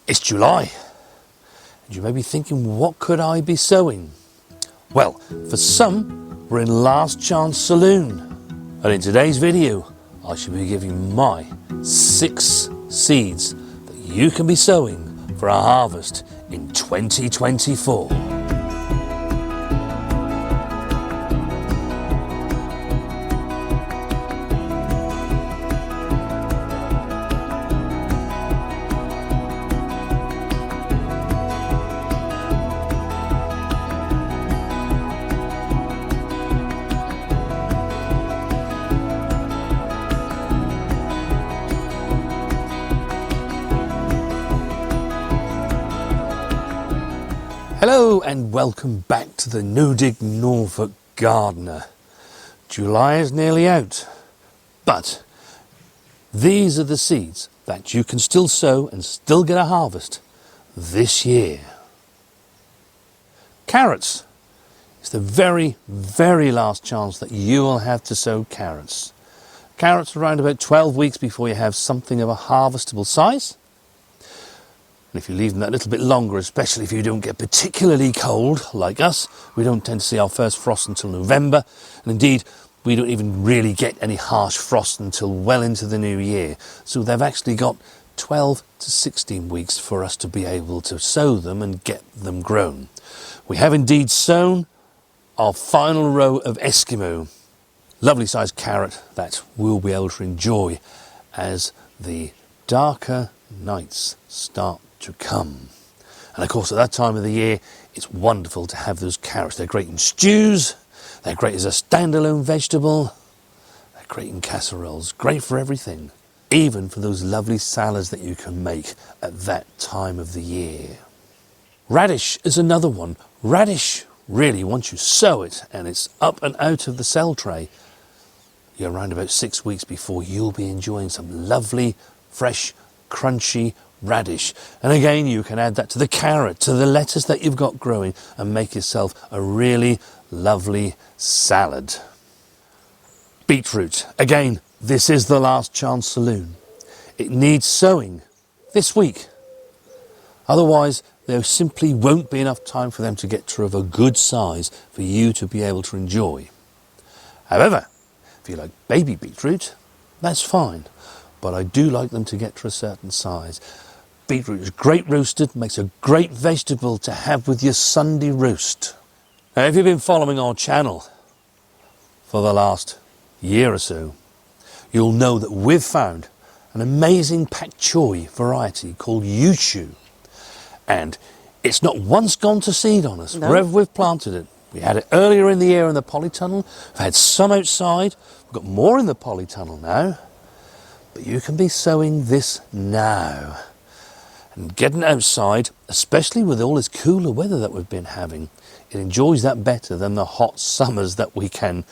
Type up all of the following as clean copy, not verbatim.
It's July, and you may be thinking, what could I be sowing? Well, for some, we're in Last Chance Saloon. And in today's video, I shall be giving my 6 seeds that you can be sowing for a harvest in 2024. Hello and welcome back to the No Dig Norfolk Gardener. July is nearly out, but these are the seeds that you can still sow and still get a harvest this year. Carrots. It's the very, very last chance that you will have to sow carrots. Carrots are around about 12 weeks before you have something of a harvestable size. And if you leave them that little bit longer, especially if you don't get particularly cold like us, we don't tend to see our first frost until November. And indeed, we don't even really get any harsh frost until well into the new year. So they've actually got 12 to 16 weeks for us to be able to sow them and get them grown. We have indeed sown our final row of Eskimo. Lovely sized carrot that we'll be able to enjoy as the darker nights start to come. And of course, at that time of the year, it's wonderful to have those carrots. They're great in stews, they're great as a standalone vegetable, they're great in casseroles, great for everything, even for those lovely salads that you can make at that time of the year. Radish is another one. Radish, really, once you sow it and it's up and out of the cell tray, you're around about 6 weeks before you'll be enjoying some lovely, fresh, crunchy radish. And again, you can add that to the carrot, to the lettuce that you've got growing, and make yourself a really lovely salad. Beetroot. Again, this is the Last Chance Saloon. It needs sowing this week. Otherwise, there simply won't be enough time for them to get to a good size for you to be able to enjoy. However, if you like baby beetroot, that's fine. But I do like them to get to a certain size. Beetroot is great roasted, makes a great vegetable to have with your Sunday roast. Now, if you've been following our channel for the last year or so, you'll know that we've found an amazing Pac Choy variety called Yuchu. And it's not once gone to seed on us, wherever we've planted it. We had it earlier in the year in the polytunnel. We've had some outside. We've got more in the polytunnel now. But you can be sowing this now. And getting outside, especially with all this cooler weather that we've been having, it enjoys that better than the hot summers that we can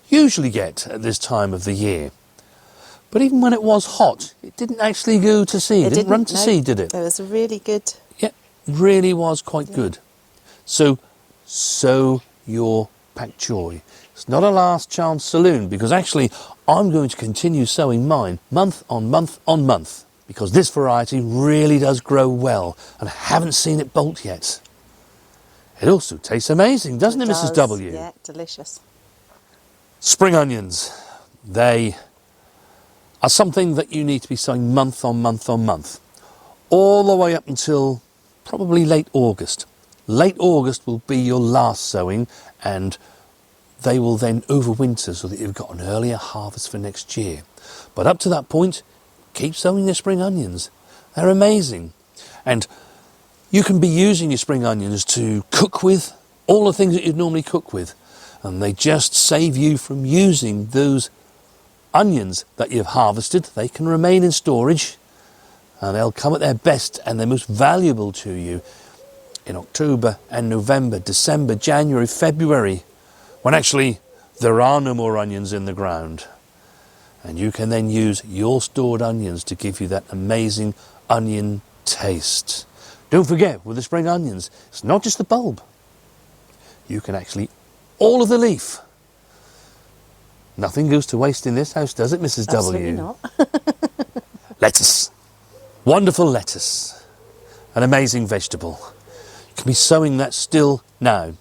usually get at this time of the year. But even when it was hot, it didn't actually go to seed. It didn't run to seed, did it? It was really good. Yeah, really was quite good. So, sow your Pac Choy. It's not a Last Chance Saloon, because actually I'm going to continue sowing mine month on month on month, because this variety really does grow well, and I haven't seen it bolt yet. It also tastes amazing, doesn't it, Mrs. W? Yeah, delicious. Spring onions. They are something that you need to be sowing month on month on month, all the way up until probably late August. Late August will be your last sowing, and they will then overwinter so that you've got an earlier harvest for next year. But up to that point, keep sowing your spring onions. They're amazing. And you can be using your spring onions to cook with, all the things that you'd normally cook with. And they just save you from using those onions that you've harvested. They can remain in storage, and they'll come at their best and they're most valuable to you in October and November, December, January, February, when actually there are no more onions in the ground. And you can then use your stored onions to give you that amazing onion taste. Don't forget, with the spring onions, it's not just the bulb. You can actually eat all of the leaf. Nothing goes to waste in this house, does it, Mrs. Absolutely W? Not. Lettuce. Wonderful lettuce. an amazing vegetable. You can be sowing that still now.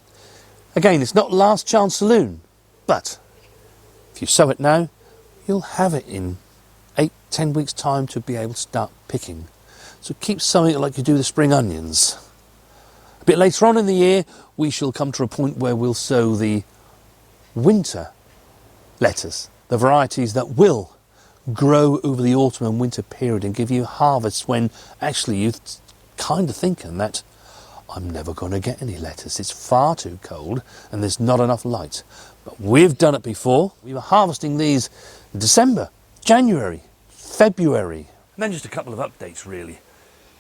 Again, it's not last chance saloon, but if you sow it now, you'll have it in 8-10 weeks time to be able to start picking. So keep sowing it like you do the spring onions. A bit later on in the year, we shall come to a point where we'll sow the winter lettuce, the varieties that will grow over the autumn and winter period and give you harvests when actually you're kind of thinking that I'm never going to get any lettuce. It's far too cold and there's not enough light. But we've done it before. We were harvesting these in December, January, February. And then just a couple of updates really.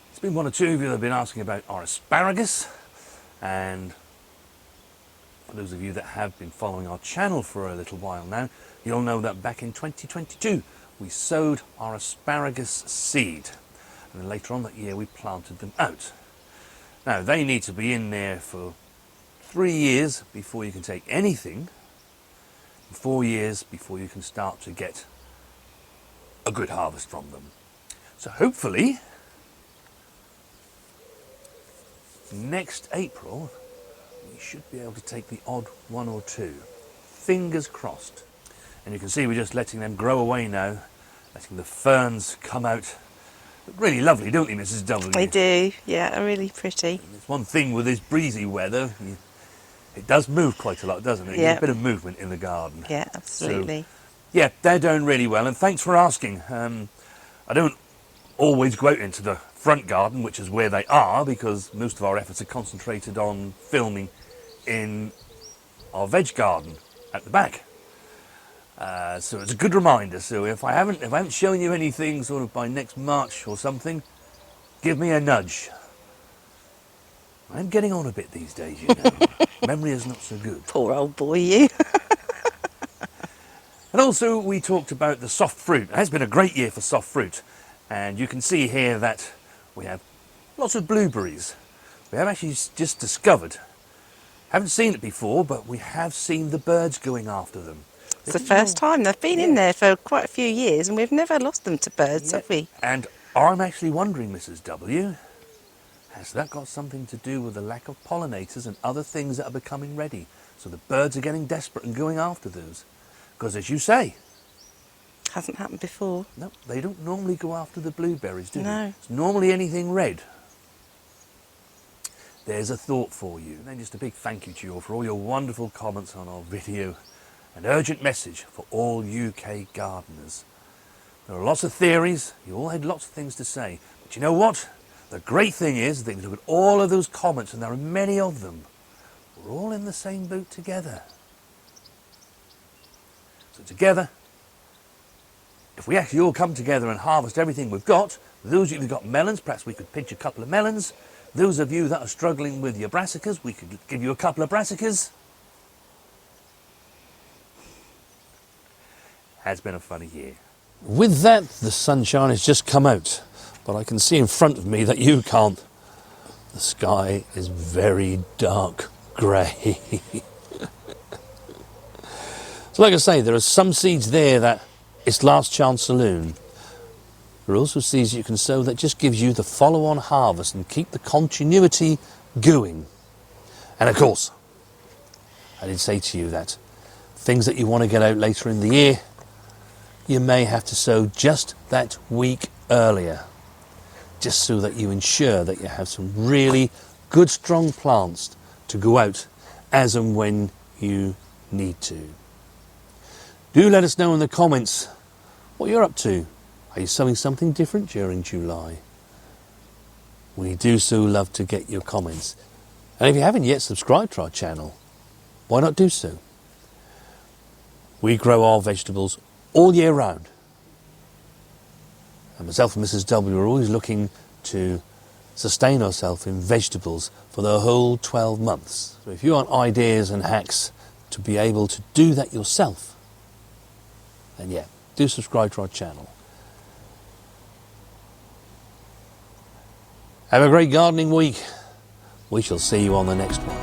There's been one or two of you that have been asking about our asparagus, and for those of you that have been following our channel for a little while now, you'll know that back in 2022 we sowed our asparagus seed, and then later on that year we planted them out. Now they need to be in there for 3 years before you can take anything, and 4 years before you can start to get a good harvest from them. So hopefully next April we should be able to take the odd one or two. Fingers crossed. And you can see we're just letting them grow away now, letting the ferns come out. Look really lovely, don't they, Mrs. W? They do, yeah, really pretty. And it's one thing with this breezy weather, it does move quite a lot, doesn't it? Yeah. A bit of movement in the garden. Yeah, absolutely. So, yeah, they're doing really well, and thanks for asking. I don't always go out into the front garden, which is where they are, because most of our efforts are concentrated on filming in our veg garden at the back. So it's a good reminder. So if I haven't shown you anything sort of by next March or something, give me a nudge. I'm getting on a bit these days, you know. Memory is not so good. Poor old boy, you. And also we talked about the soft fruit. It has been a great year for soft fruit, and you can see here that we have lots of blueberries. We have actually just discovered, haven't seen it before, but we have seen the birds going after them. It's the first time. They've been in there for quite a few years and we've never lost them to birds, have we? And I'm actually wondering, Mrs. W, has that got something to do with the lack of pollinators and other things that are becoming ready? So the birds are getting desperate and going after those. Because as you say, Hasn't happened before. no, they don't normally go after the blueberries, do No. they? It's normally anything red. There's a thought for you. And then just a big thank you to you all for all your wonderful comments on our video. An urgent message for all UK gardeners. There are lots of theories, you all had lots of things to say, but you know what? The great thing is that if you look at all of those comments, and there are many of them, we're all in the same boat together. So together, if we actually all come together and harvest everything we've got, those of you who've got melons, perhaps we could pinch a couple of melons. Those of you that are struggling with your brassicas, we could give you a couple of brassicas. Has been a funny year. With that, the sunshine has just come out, but I can see in front of me that you can't. The sky is very dark grey. So like I say, there are some seeds there that it's last chance saloon. There are also seeds you can sow that just gives you the follow-on harvest and keep the continuity going. And of course, I did say to you that things that you want to get out later in the year, you may have to sow just that week earlier, just so that you ensure that you have some really good strong plants to go out as and when you need to. Do let us know in the comments what you're up to. Are you sowing something different during July? We do so love to get your comments. And if you haven't yet subscribed to our channel, why not do so? We grow our vegetables all year round. And myself and Mrs. W are always looking to sustain ourselves in vegetables for the whole 12 months. So if you want ideas and hacks to be able to do that yourself, then yeah, do subscribe to our channel. Have a great gardening week. We shall see you on the next one.